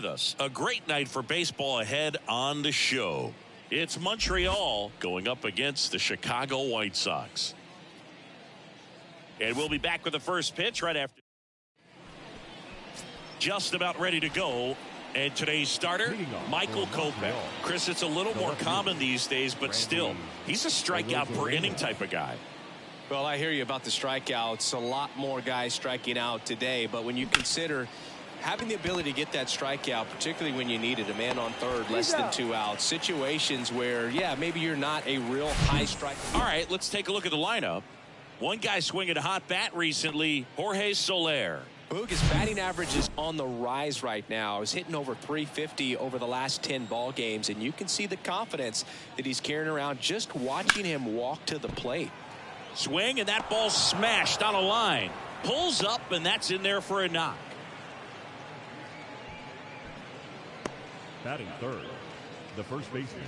us. A great night for baseball ahead on the show. It's Montreal going up against the Chicago White Sox. And we'll be back with the first pitch right after. Just about ready to go. And today's starter, Michael Kopech. Chris, it's a little more common these days, but still, he's a strikeout per inning type of guy. Well, I hear you about the strikeouts. A lot more guys striking out today, but when you consider having the ability to get that strikeout, particularly when you need it, a man on third, less than 2 outs, situations where, yeah, maybe you're not a real high strike. All right, let's take a look at the lineup. One guy swinging a hot bat recently, Jorge Soler. Boog, his batting average is on the rise right now. He's hitting over 350 over the last 10 ball games, and you can see the confidence that he's carrying around just watching him walk to the plate. Swing, and that ball smashed on a line. Pulls up, and that's in there for a knock. Batting third, the first baseman,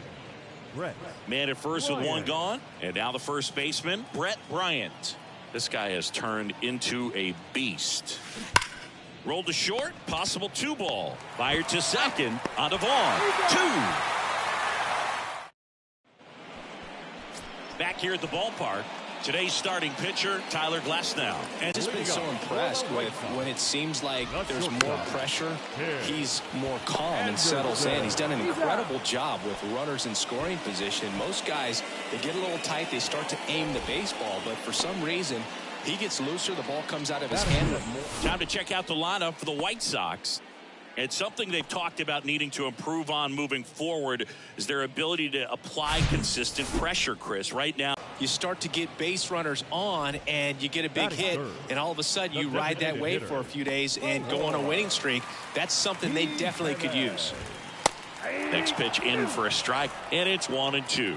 Brett. Man at first with one gone, and now the first baseman, Brett Bryant. This guy has turned into a beast. Rolled to short, possible 2-ball. Fired to second, on to Vaughn. 2. Back here at the ballpark, today's starting pitcher, Tyler Glasnow. And just been so impressed with when it seems like there's more pressure, he's more calm and settles in. He's done an incredible job with runners in scoring position. Most guys, they get a little tight, they start to aim the baseball, but for some reason, he gets looser, the ball comes out of his hand. Time to check out the lineup for the White Sox. It's something they've talked about needing to improve on moving forward is their ability to apply consistent pressure, Chris. Right now, you start to get base runners on and you get a big hit, and all of a sudden you ride that wave for a few days and go on a winning streak. That's something they definitely could use. Next pitch in for a strike, and it's 1-2.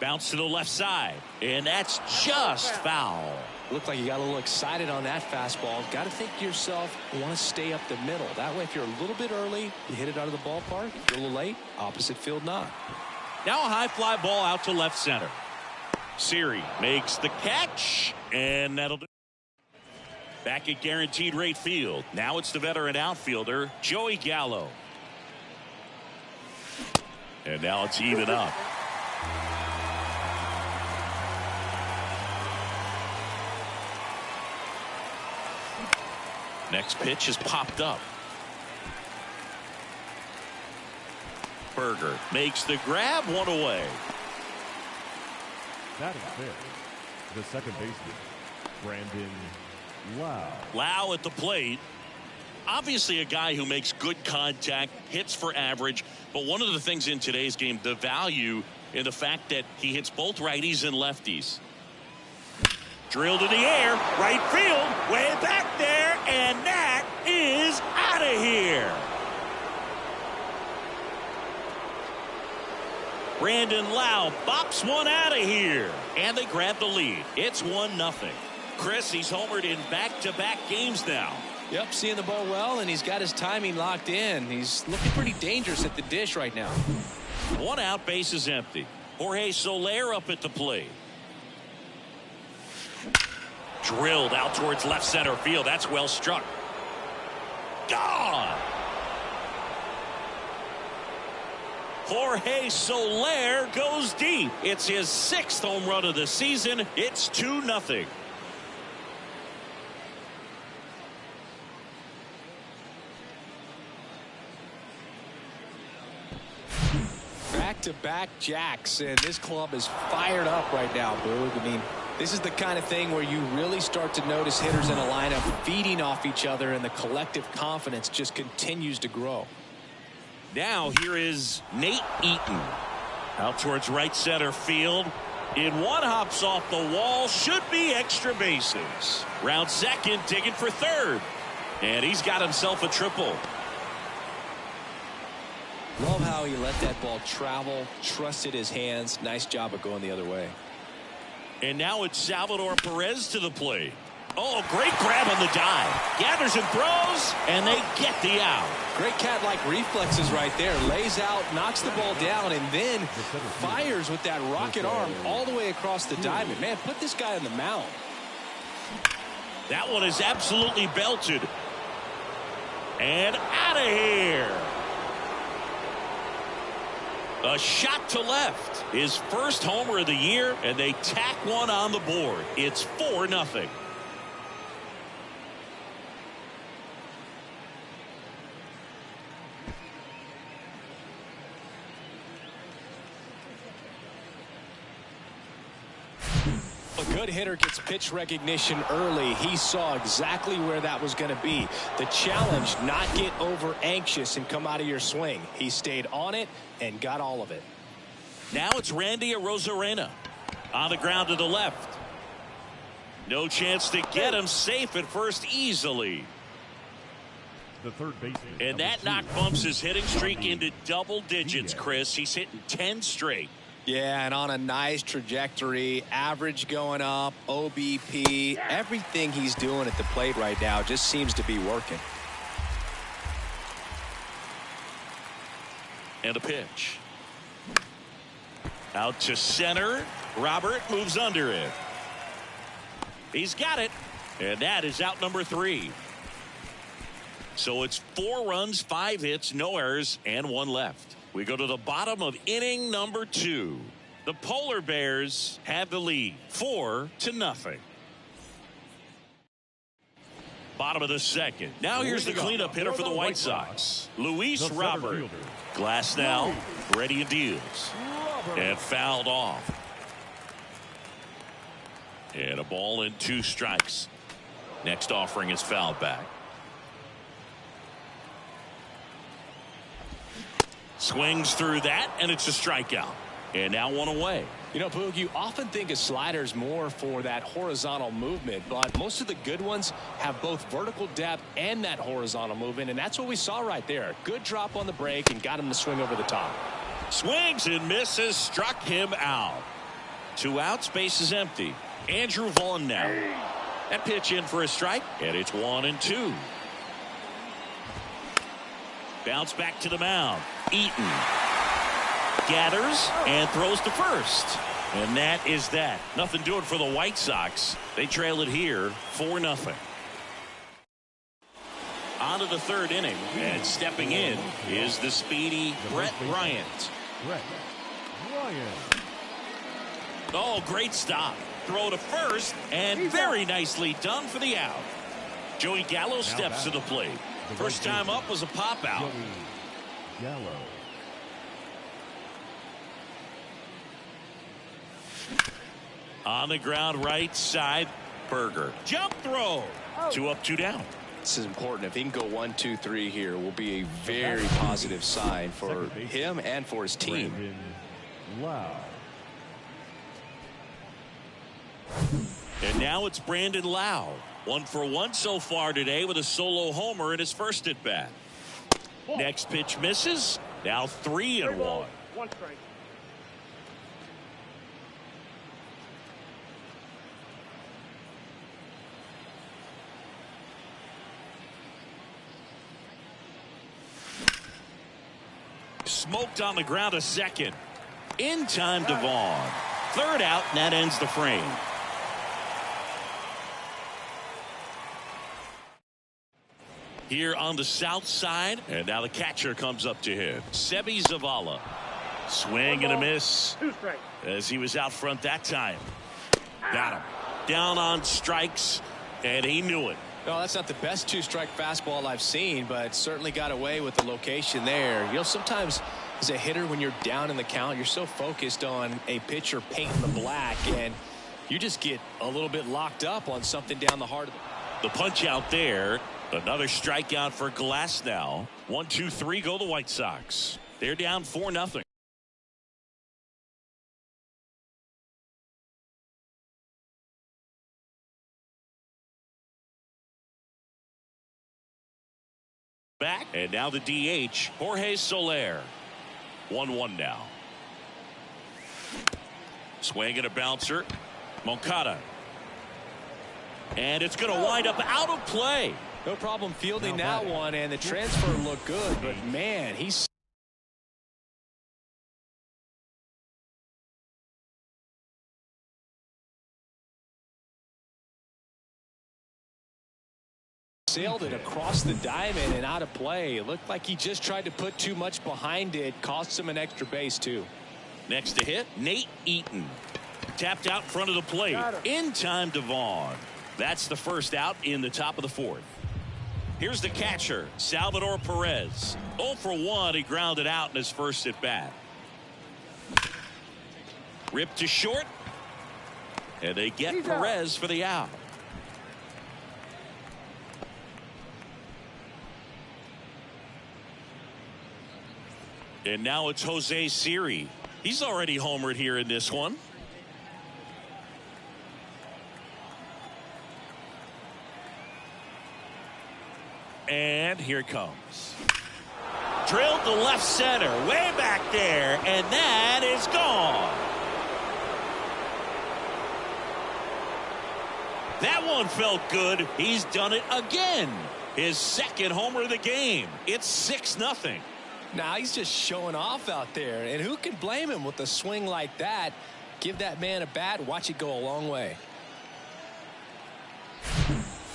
Bounce to the left side, and that's just foul. Looked like you got a little excited on that fastball. Got to think to yourself, you want to stay up the middle. That way, if you're a little bit early, you hit it out of the ballpark. If you're a little late, opposite field knock. Now a high fly ball out to left center. Siri makes the catch, and that'll do. Back at guaranteed rate field. Now it's the veteran outfielder, Joey Gallo. And now it's even up. Next pitch is popped up. Berger makes the grab, one away. Batting fifth, the second baseman, Brandon Lau. Lau at the plate. Obviously a guy who makes good contact, hits for average, but one of the things in today's game, the value in the fact that he hits both righties and lefties. Drilled in the air, right field, way back there, and that is out of here. Brandon Lau bops one out of here, and they grab the lead. It's 1-0. Chris, he's homered in back-to-back games now. Yep, seeing the ball well, and he's got his timing locked in. He's looking pretty dangerous at the dish right now. 1 out, base is empty. Jorge Soler up at the plate. Drilled out towards left center field. That's well struck. Gone. Jorge Soler goes deep. It's his 6th home run of the season. It's 2-0. Back-to-back jacks, and this club is fired up right now, Boog. I mean, this is the kind of thing where you really start to notice hitters in a lineup feeding off each other, and the collective confidence just continues to grow. Now here is Nate Eaton. Out towards right center field. In one, hops off the wall. Should be extra bases. Round second, digging for third. And he's got himself a triple. Love how he let that ball travel, trusted his hands. Nice job of going the other way. And now it's Salvador Perez to the plate. Oh, great grab on the dive. Gathers and throws, and they get the out. Great cat-like reflexes right there. Lays out, knocks the ball down, and then fires with that rocket arm all the way across the diamond. Man, put this guy on the mound. That one is absolutely belted. And out of here. A shot to left. His first homer of the year, and they tack one on the board. It's 4-0. A good hitter gets pitch recognition early. He saw exactly where that was going to be. The challenge, not get over anxious and come out of your swing. He stayed on it and got all of it. Now it's Randy Arozarena on the ground to the left. No chance to get him, safe at first easily. The third baseman. And that knock bumps his hitting streak into double digits, Chris. He's hitting 10 straight. Yeah, and on a nice trajectory, average going up, OBP, everything he's doing at the plate right now just seems to be working. And a pitch. Out to center. Robert moves under it. He's got it. And that is out number 3. So it's 4 runs, 5 hits, no errors, and 1 left. We go to the bottom of inning number 2. The Polar Bears have the lead, 4-0. Bottom of the second. Now here's the cleanup hitter for the White Sox. Luis Robert. Glass now, ready and deals. And fouled off. And a ball and 2 strikes. Next offering is fouled back. Swings through that, and it's a strikeout. And now 1 away. You know, Boog, you often think of sliders more for that horizontal movement, but most of the good ones have both vertical depth and that horizontal movement, and that's what we saw right there. Good drop on the break and got him to swing over the top. Swings and misses, struck him out. 2 outs, base is empty. Andrew Vaughn now. That pitch in for a strike, and it's 1-2. Bounce back to the mound. Eaton gathers and throws to first. And that is that. Nothing doing for the White Sox. They trail it here 4-0. On to the 3rd inning. And stepping in is the speedy Brett Bryant. Brett Bryant. Oh, great stop. Throw to first, and very nicely done for the out. Joey Gallo steps to the plate. First time up was a pop out. Gallo. On the ground right side, Berger. Jump throw. 2 up, 2 down. This is important. If he can go 1, 2, 3 here, will be a very positive sign for him and for his team. Brandon Lowe. And now it's Brandon Lowe. 1 for 1 so far today with a solo homer in his first at bat. Next pitch misses. Now 3-1. 1 strike. Smoked on the ground to second. In time to Vaughn. 3rd out, and that ends the frame. Here on the south side, and now the catcher comes up to him. Sebi Zavala. Swing and a miss 2 strikes. as he was out front that time. Got him. Down on strikes, and he knew it. No, that's not the best 2-strike fastball I've seen, but certainly got away with the location there. You know, sometimes as a hitter, when you're down in the count, you're so focused on a pitcher painting the black, and you just get a little bit locked up on something down the heart of The punch out there. Another strikeout for Glasnow. 1, 2, 3 go the White Sox. They're down 4-0. Back, and now the DH, Jorge Soler. 1-1 now. Swing and a bouncer. Moncada. And it's going to wind up out of play. No problem fielding that one, and the transfer looked good, but man, he's Sailed it across the diamond and out of play. It looked like he just tried to put too much behind it. Cost him an extra base, too. Next to hit, Nate Eaton. Tapped out in front of the plate. In time to Vaughn. That's the first out in the top of the fourth. Here's the catcher, Salvador Perez. 0 for 1. He grounded out in his first at bat. Ripped to short. And they get Perez for the out. And now it's Jose Siri. He's already homered here in this one. And here it comes. Drilled to left center, way back there, and that is gone. That one felt good. He's done it again. His second homer of the game. It's 6-0. Now he's just showing off out there, and who can blame him with a swing like that? Give that man a bat, watch it go a long way.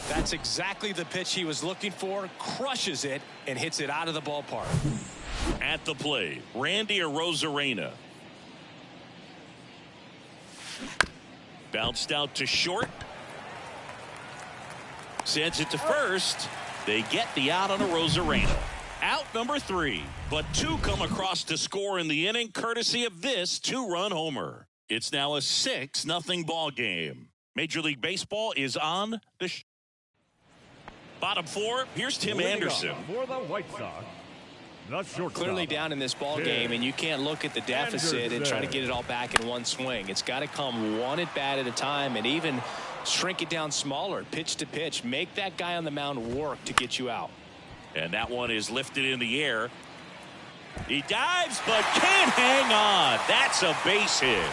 That's exactly the pitch he was looking for. Crushes it and hits it out of the ballpark. At the plate, Randy Arozarena. Bounced out to short. Sends it to first. They get the out on Arozarena. Out number 3, but 2 come across to score in the inning courtesy of this 2-run homer. It's now a 6-0 ball game. Major League Baseball is on the bottom 4. Here's Tim Anderson. For the White Sox, the shortstop. Clearly down in this ball game, and you can't look at the deficit and try to get it all back in one swing. It's got to come one at bat at a time, and even shrink it down smaller, pitch to pitch. Make that guy on the mound work to get you out. And that one is lifted in the air. He dives, but can't hang on. That's a base hit.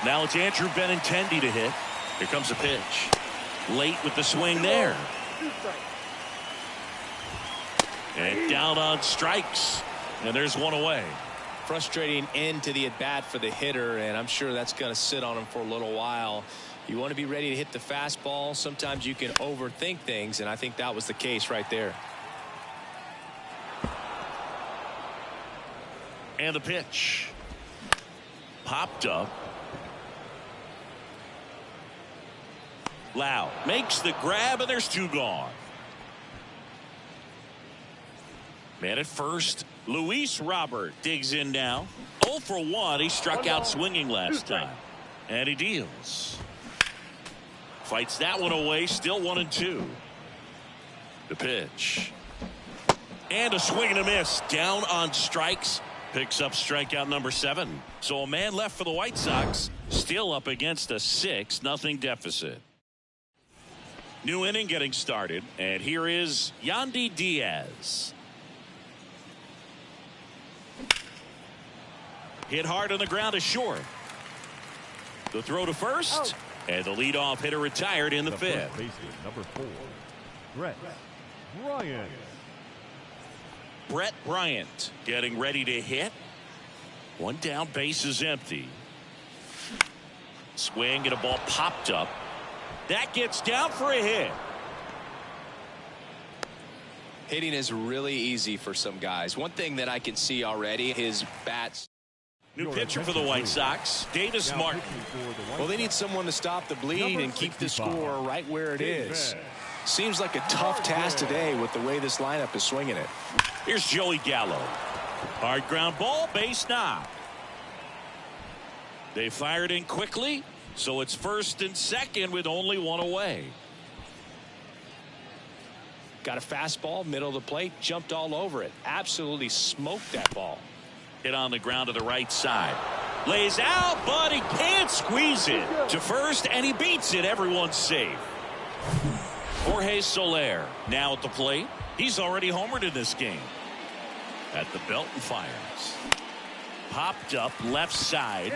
Now it's Andrew Benintendi to hit. Here comes a pitch. Late with the swing there. And down on strikes. And there's one away. Frustrating end to the at-bat for the hitter, and I'm sure that's going to sit on him for a little while. You want to be ready to hit the fastball. Sometimes you can overthink things, and I think that was the case right there. And the pitch. Popped up. Lau makes the grab, and there's 2 gone. Man at first, Luis Robert digs in now. 0 for 1. He struck out swinging last time. And he deals. Fights that one away, still 1-2. The pitch. And a swing and a miss. Down on strikes. Picks up strikeout number 7. So a man left for the White Sox. Still up against a 6-0 deficit. New inning getting started. And here is Yandy Diaz. Hit hard on the ground to short. The throw to first. And the leadoff hitter retired in the 5th. Baseman, number 4, Brett Bryant. Brett Bryant getting ready to hit. One down, base is empty. Swing and a ball popped up. That gets down for a hit. Hitting is really easy for some guys. One thing that I can see already, his bats. New pitcher for the White Sox, Davis Martin. Well, they need someone to stop the bleed and keep the score right where it is. Seems like a tough task today with the way this lineup is swinging it. Here's Joey Gallo. Hard ground ball, base knock. They fired in quickly, so it's first and second with only 1 away. Got a fastball, middle of the plate, jumped all over it. Absolutely smoked that ball. Hit on the ground to the right side. Lays out, but he can't squeeze it to first, and he beats it. Everyone's safe. Jorge Soler now at the plate. He's already homered in this game. At the belt and fires. Popped up left side.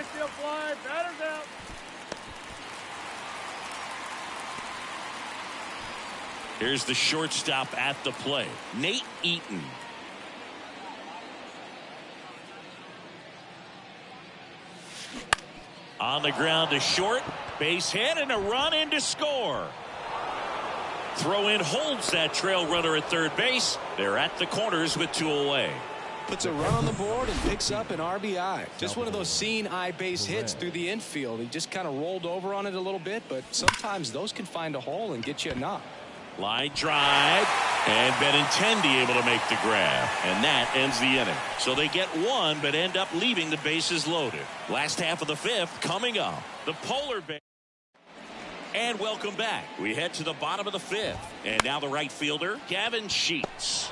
Here's the shortstop at the plate, Nate Eaton. On the ground to short, base hit and a run in to score. Throw in holds that trail runner at third base. They're at the corners with 2 away. Puts a run on the board and picks up an RBI. Just one of those seeing eye base hits through the infield. He just kind of rolled over on it a little bit, but sometimes those can find a hole and get you a knock. Line drive, and Benintendi able to make the grab, and that ends the inning. So they get one, but end up leaving the bases loaded. Last half of the 5th coming up. The Polar Bears. And welcome back. We head to the bottom of the 5th, and now the right fielder, Gavin Sheets.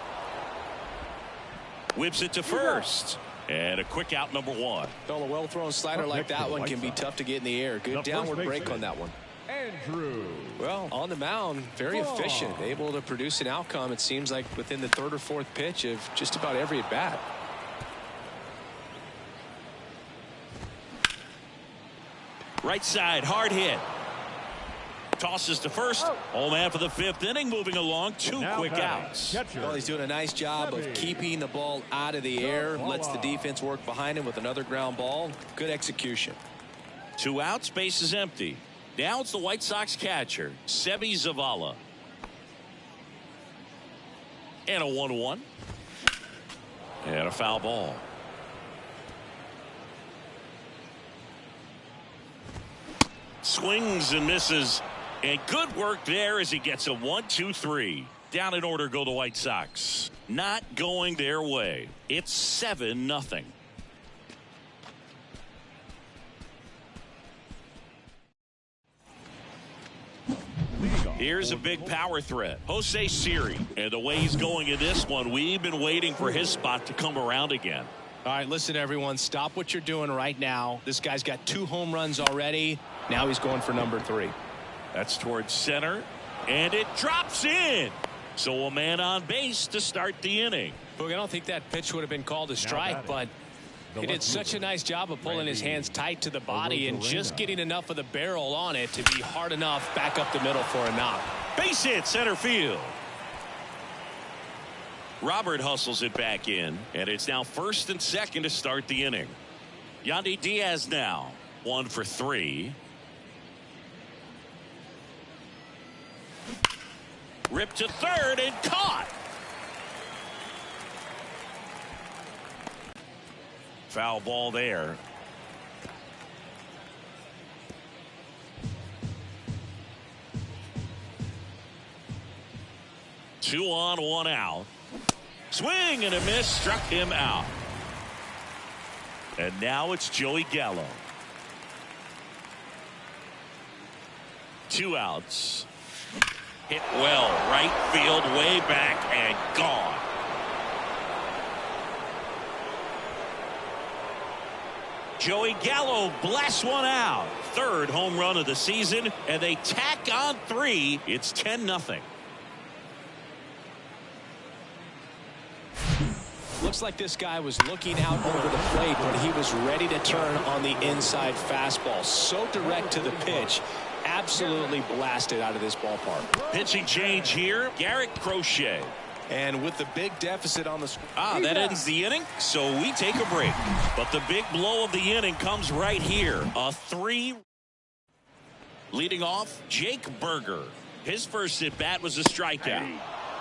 Whips it to first, and a quick out, number 1. Well, a well-thrown slider like that one can be tough to get in the air. Good downward break on that one. Andrew. Well, on the mound, very efficient, able to produce an outcome, it seems like, within the 3rd or 4th pitch of just about every at-bat. Right side, hard hit. Tosses to first. Home man for the 5th inning, moving along. 2 quick outs. Well, he's doing a nice job of keeping the ball out of the air. Lets the defense work behind him with another ground ball. Good execution. 2 outs, base is empty. Now it's the White Sox catcher, Seby Zavala. And a 1-1. And a foul ball. Swings and misses. And good work there as he gets a 1-2-3. Down in order go the White Sox. Not going their way. It's 7-0. Here's a big power threat. Jose Siri. And the way he's going in this one, we've been waiting for his spot to come around again. All right, listen, everyone. Stop what you're doing right now. This guy's got 2 home runs already. Now he's going for number 3. That's towards center. And it drops in. So a man on base to start the inning. Boog, I don't think that pitch would have been called a strike, but he did such a nice job of pulling his hands tight to the body and just getting enough of the barrel on it to be hard enough back up the middle for a knock. Base hit, center field. Robert hustles it back in, and it's now 1st and 2nd to start the inning. Yandy Diaz now 1 for 3. Ripped to 3rd and caught. Foul ball there. Two on, 1 out. Swing and a miss, struck him out. And now it's Joey Gallo. 2 outs. Hit well, right field, way back, and gone. Joey Gallo blasts one out. 3rd home run of the season, and they tack on 3. It's 10-0. Looks like this guy was looking out over the plate, but he was ready to turn on the inside fastball. So direct to the pitch. Absolutely blasted out of this ballpark. Pitching change here. Garrett Crochet. And with the big deficit on the that ends the inning, so we take a break. But the big blow of the inning comes right here. A 3. Leading off, Jake Berger. His first at bat was a strikeout.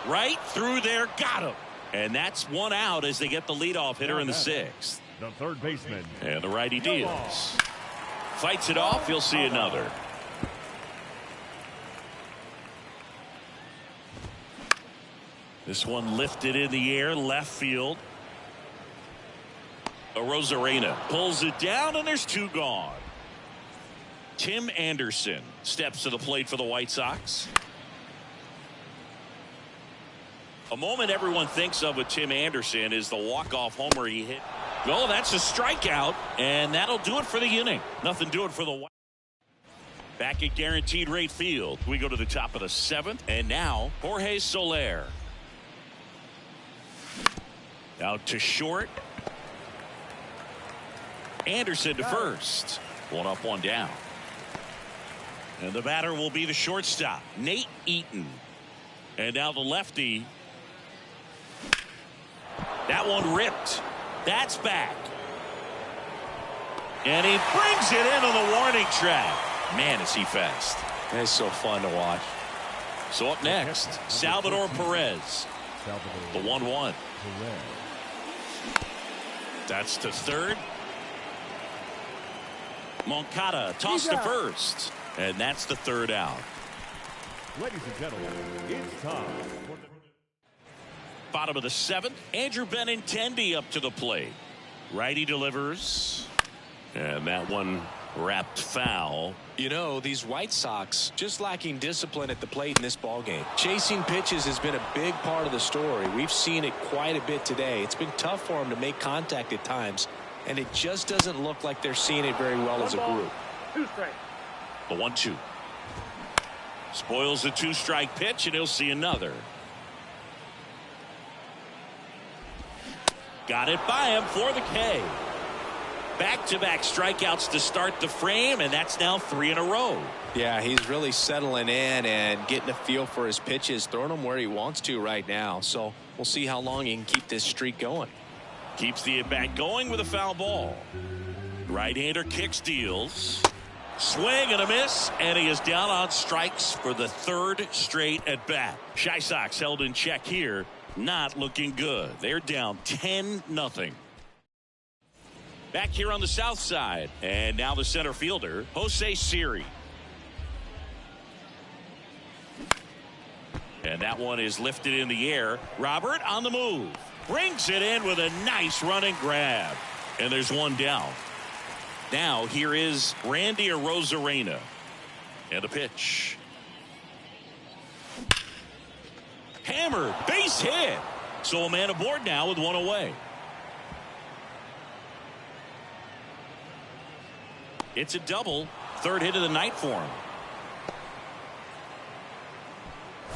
Right through there, got him. And that's 1 out as they get the leadoff hitter in the 6th. The 3rd baseman. And the righty deals. Fights it off. He'll see another. This one lifted in the air, left field. Arozarena pulls it down, and there's 2 gone. Tim Anderson steps to the plate for the White Sox. A moment everyone thinks of with Tim Anderson is the walk-off homer he hit. Oh, that's a strikeout, and that'll do it for the inning. Nothing doing for the White. Back at Guaranteed Rate Field, we go to the top of the 7th, and now Jorge Soler. Out to short. Anderson to first. 1 up, 1 down. And the batter will be the shortstop, Nate Eaton. And now the lefty. That one ripped. That's back. And he brings it into the warning track. Man, is he fast. It's so fun to watch. So up next, Salvador Perez. The 1-1. That's to third. Moncada toss to first. And that's the third out. Ladies and gentlemen, it's time. Bottom of the seventh. Andrew Benintendi up to the plate. Righty delivers. And that one wrapped foul. You know, these White Sox just lacking discipline at the plate in this ballgame. Chasing pitches has been a big part of the story. We've seen it quite a bit today. It's been tough for them to make contact at times, and it just doesn't look like they're seeing it very well as a group. The 1-2. Spoils the 2-strike pitch, and he'll see another. Got it by him for the K. Back-to-back strikeouts to start the frame, and that's now 3 in a row. Yeah, he's really settling in and getting a feel for his pitches, throwing them where he wants to right now. So we'll see how long he can keep this streak going. Keeps the at-bat going with a foul ball. Right-hander kicks, deals. Swing and a miss, and he is down on strikes for the third straight at-bat. Chi Sox held in check here. Not looking good. They're down 10-0. Back here on the south side, and now the center fielder, Jose Siri. And that one is lifted in the air. Robert on the move. Brings it in with a nice running grab. And there's one down. Now here is Randy Arozarena. And a pitch. Hammered, base hit. So a man aboard now with one away. It's a double. Third hit of the night for him.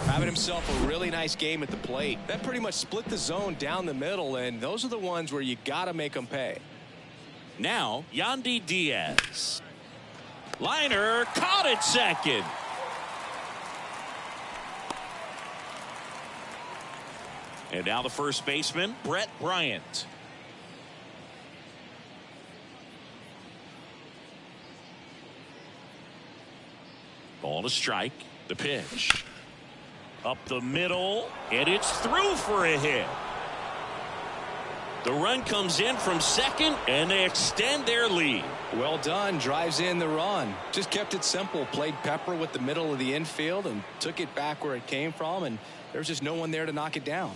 Having himself a really nice game at the plate. That pretty much split the zone down the middle, and those are the ones where you got to make them pay. Now, Yandy Diaz. Liner caught at second. And now the first baseman, Brett Bryant. Ball to strike. The pitch. Up the middle. And it's through for a hit. The run comes in from second, and they extend their lead. Well done. Drives in the run. Just kept it simple. Played pepper with the middle of the infield and took it back where it came from, and there's just no one there to knock it down.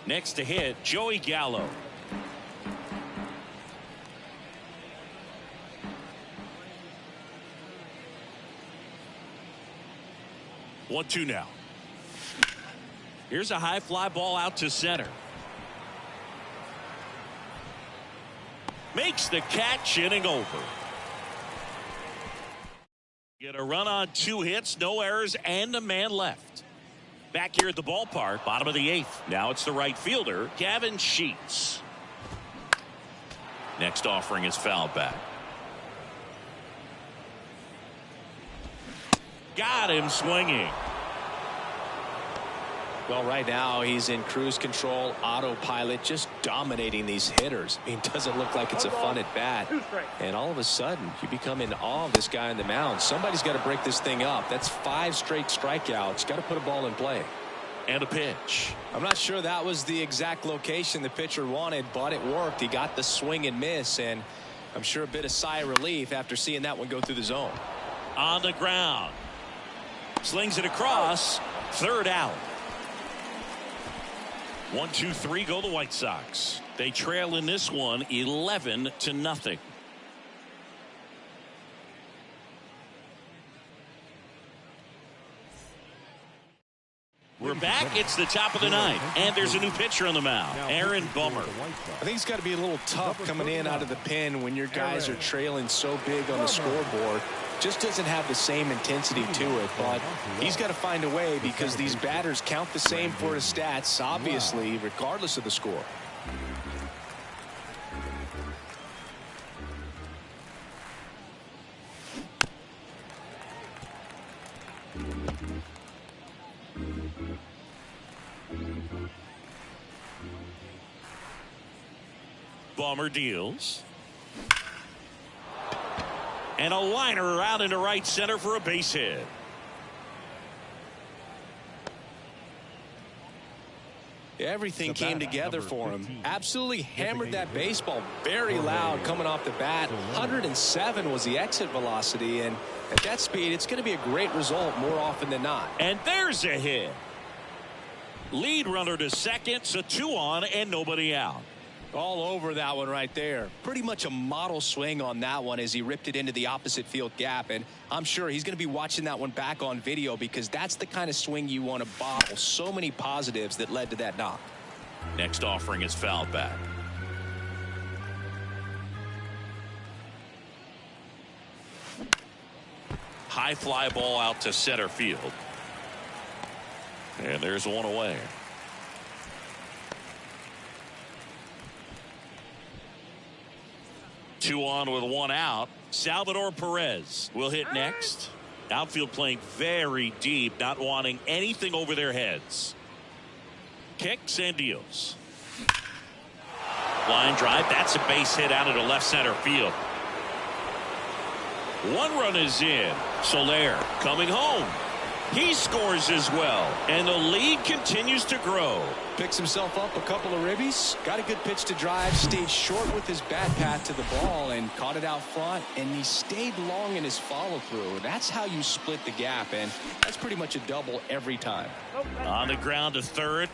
Next to hit, Joey Gallo. 1-2 now. Here's a high fly ball out to center. Makes the catch, inning over. Get a run on 2 hits, no errors, and a man left. Back here at the ballpark, bottom of the 8th. Now it's the right fielder, Gavin Sheets. Next offering is fouled back. Got him swinging. Well, right now he's in cruise control, autopilot, just dominating these hitters. I mean, it doesn't look like it's a fun at bat. And all of a sudden, you become in awe of this guy on the mound. Somebody's got to break this thing up. That's 5 straight strikeouts. Got to put a ball in play. And a pitch. I'm not sure that was the exact location the pitcher wanted, but it worked. He got the swing and miss, and I'm sure a bit of sigh of relief after seeing that one go through the zone. On the ground. Slings it across. Third out. 1-2-3 go the White Sox. They trail in this one 11-0. We're back. It's the top of the 9th, and there's a new pitcher on the mound, Aaron Bummer. I think it's got to be a little tough coming in out of the pen when your guys are trailing so big on the scoreboard. Just doesn't have the same intensity to it, but he's got to find a way because these batters count the same for his stats, obviously, regardless of the score. Bummer deals. And a liner out into right center for a base hit. Everything came together for him. Absolutely hammered that baseball. Very loud coming off the bat. 107 was the exit velocity, and at that speed, it's going to be a great result more often than not. And there's a hit. Lead runner to second, so 2 on and nobody out. All over that one right there. Pretty much a model swing on that one as he ripped it into the opposite field gap. And I'm sure he's going to be watching that one back on video because that's the kind of swing you want to bottle. So many positives that led to that knock. Next offering is fouled back. High fly ball out to center field. And there's one away. Two on with 1 out. Salvador Perez will hit next. Outfield playing very deep, not wanting anything over their heads. Kicks and deals. Line drive. That's a base hit out into left center field. 1 run is in. Soler coming home. He scores as well, and the lead continues to grow. Picks himself up a couple of ribbies. Got a good pitch to drive. Stayed short with his bat path to the ball and caught it out front. And he stayed long in his follow through. That's how you split the gap, and that's pretty much a double every time. On the ground to third.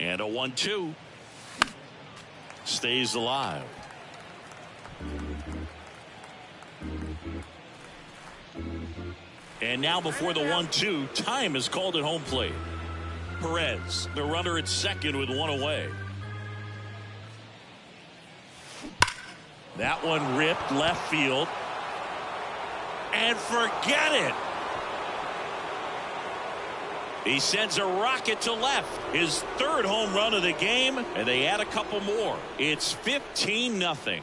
And a 1-2. Stays alive. And now before the 1-2, time is called at home plate. Perez, the runner at second with 1 away. That one ripped left field. And forget it. He sends a rocket to left. His 3rd home run of the game, and they add a couple more. It's 15-0.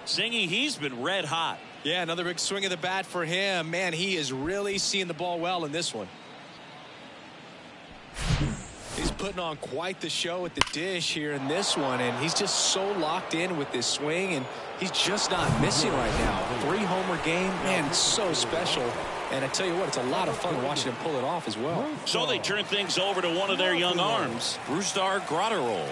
Singy, he's been red hot. Yeah, another big swing of the bat for him. Man, he is really seeing the ball well in this one. He's putting on quite the show at the dish here in this one, and he's just so locked in with this swing, and he's just not missing right now. 3-homer game, man, it's so special. And I tell you what, it's a lot of fun watching him pull it off as well. So they turn things over to one of their young arms, Brusdar Graterol.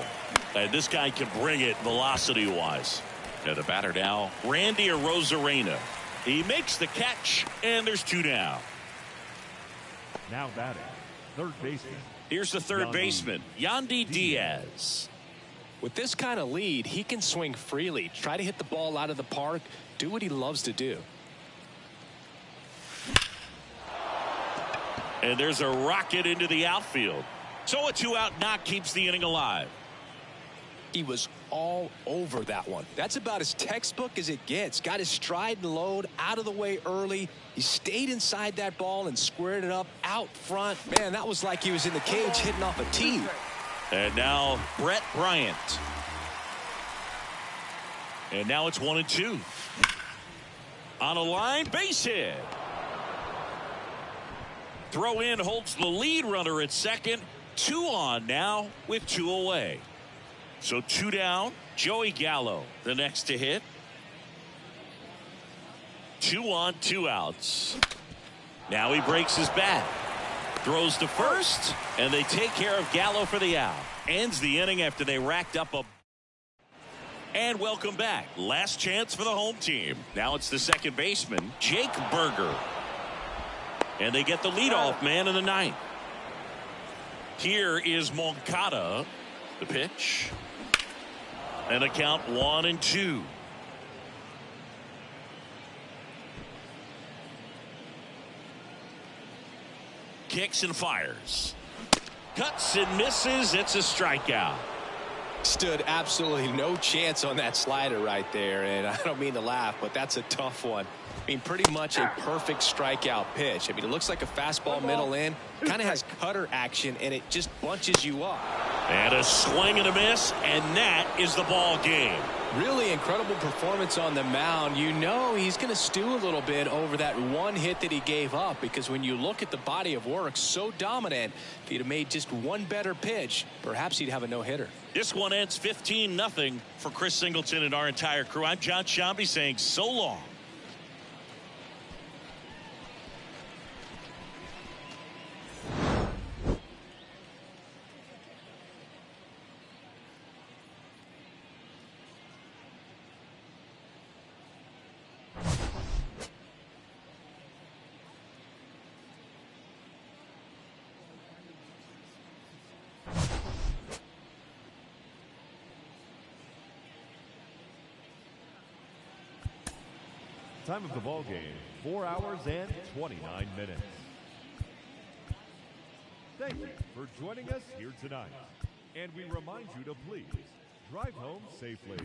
And this guy can bring it velocity-wise. And the batter now, Randy Arozarena. He makes the catch, and there's 2 down. Now batting, third baseman. Here's the third baseman, Yandy Diaz. With this kind of lead, he can swing freely, try to hit the ball out of the park, do what he loves to do. And there's a rocket into the outfield. So a 2-out knock keeps the inning alive. He was all over that one. That's about as textbook as it gets. Got his stride and load out of the way early. He stayed inside that ball and squared it up out front. Man, that was like he was in the cage hitting off a tee. And now Brett Bryant. And now it's 1-2. On a line, base hit. Throw in holds the lead runner at second. 2 on now with 2 away. So 2 down. Joey Gallo the next to hit. 2 on, 2 outs. Now he breaks his bat. Throws to first, and they take care of Gallo for the out. Ends the inning after they racked up a. And welcome back. Last chance for the home team. Now it's the second baseman, Jake Berger. And they get the leadoff man in the 9th. Here is Moncada. The pitch. And a count 1-2. Kicks and fires. Cuts and misses. It's a strikeout. Stood absolutely no chance on that slider right there. And I don't mean to laugh, but that's a tough one. I mean, pretty much a perfect strikeout pitch. I mean, it looks like a fastball middle in. Kind of has cutter action, and it just bunches you up. And a swing and a miss, and that is the ball game. Really incredible performance on the mound. You know he's going to stew a little bit over that one hit that he gave up, because when you look at the body of work, so dominant, if he'd have made just one better pitch, perhaps he'd have a no-hitter. This one ends 15-0 for Chris Singleton and our entire crew. I'm John Shambi saying so long. Time of the ball game, 4 hours and 29 minutes. Thank you for joining us here tonight. And we remind you to please drive home safely.